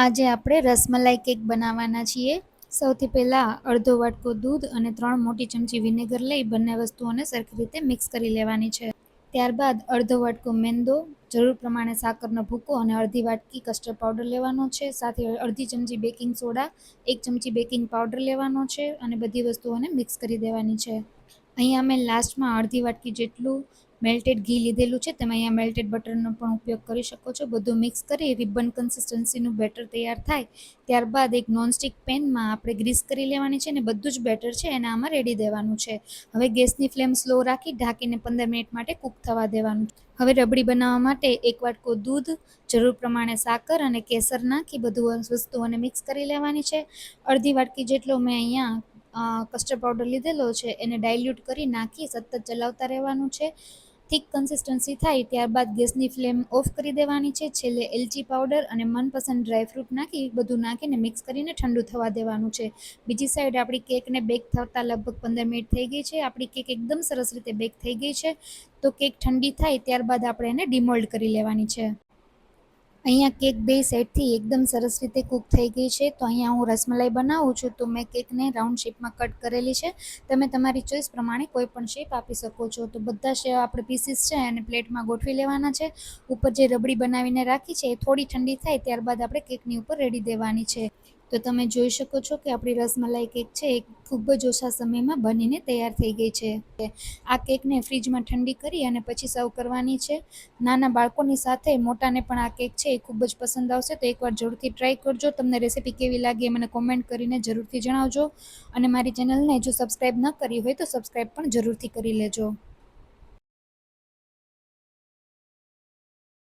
આજે આપણે રસમલાઈ કેક બનાવવાના છીએ। સૌથી પહેલાં અડધો વાટકો દૂધ અને 3 મોટી ચમચી વિનેગર લઈ બંને વસ્તુઓને સરખી રીતે મિક્સ કરી લેવાની છે। ત્યારબાદ અડધો વાટકો મેંદો, જરૂર પ્રમાણે સાકરનો ભૂકો અને અડધી વાટકી કસ્ટર્ડ પાવડર લેવાનો છે। સાથે અડધી ચમચી બેકિંગ સોડા, 1 ચમચી બેકિંગ પાવડર લેવાનો છે અને બધી વસ્તુઓને મિક્સ કરી દેવાની છે। અહીંયા મેં લાસ્ટમાં અડધી વાટકી જેટલું મેલ્ટેડ ઘી લીધેલું છે, તમે અહીંયા મેલ્ટેડ બટરનો પણ ઉપયોગ કરી શકો છો। બધું મિક્સ કરી રિબન કન્સિસ્ટન્સીનું બેટર તૈયાર થાય ત્યારબાદ એક નોનસ્ટિક પેનમાં આપણે ગ્રીસ કરી લેવાની છે અને બધું જ બેટર છે એને આમાં રેડી દેવાનું છે। હવે ગેસની ફ્લેમ સ્લો રાખી ઢાંકીને 15 મિનિટ માટે કૂક થવા દેવાનું। હવે રબડી બનાવવા માટે 1 વાટકો દૂધ, જરૂર પ્રમાણે સાકર અને કેસર નાખી બધું વસ્તુઓને મિક્સ કરી લેવાની છે। અડધી વાટકી જેટલો મેં અહીંયા કસ્ટર્ડ પાવડર લીધેલો છે, એને ડાયલ્યુટ કરી નાખી સતત ચલાવતા રહેવાનું છે। થીક કન્સિસ્ટન્સી થાય ત્યારબાદ ગેસની ફ્લેમ ઓફ કરી દેવાની છે। છેલ્લે એલચી પાવડર અને મનપસંદ ડ્રાયફ્રૂટ નાખી બધું નાખીને મિક્સ કરીને ઠંડુ થવા દેવાનું છે। બીજી સાઈડ આપણી કેકને બેક થતાં લગભગ 15 મિનિટ થઈ ગઈ છે। આપણી કેક એકદમ સરસ રીતે બેક થઈ ગઈ છે। તો કેક ઠંડી થાય ત્યારબાદ આપણે એને ડિમોલ્ડ કરી લેવાની છે। અહીંયા કેક બે સાઈડથી એકદમ સરસ રીતે કૂક થઈ ગઈ છે। તો અહીંયા હું રસમલાઈ બનાવું છું, તો મેં કેકને રાઉન્ડ શેપમાં કટ કરેલી છે। તમે તમારી ચોઈસ પ્રમાણે કોઈ પણ શેપ આપી શકો છો। તો બધા આપણે પીસીસ છે અને પ્લેટમાં ગોઠવી લેવાના છે। ઉપર જે રબડી બનાવીને રાખી છે એ થોડી ઠંડી થાય ત્યારબાદ આપણે કેકની ઉપર રેડી દેવાની છે। તો તમે જોઈ શકો છો કે આપણી રસમલાઈ કેક છે એ ખૂબ જ ઓછા સમયમાં બનીને તૈયાર થઈ ગઈ છે। આ કેકને ફ્રીજમાં ઠંડી કરી અને પછી સર્વ કરવાની છે। નાના બાળકોની સાથે મોટાને પણ આ કેક છે એ ખૂબ જ પસંદ આવશે। તો એકવાર જરૂરથી ટ્રાય કરજો। તમને રેસીપી કેવી લાગી એ મને કોમેન્ટ કરીને જરૂરથી જણાવજો અને મારી ચેનલને જો સબસ્ક્રાઈબ ન કરી હોય તો સબસ્ક્રાઈબ પણ જરૂરથી કરી લેજો।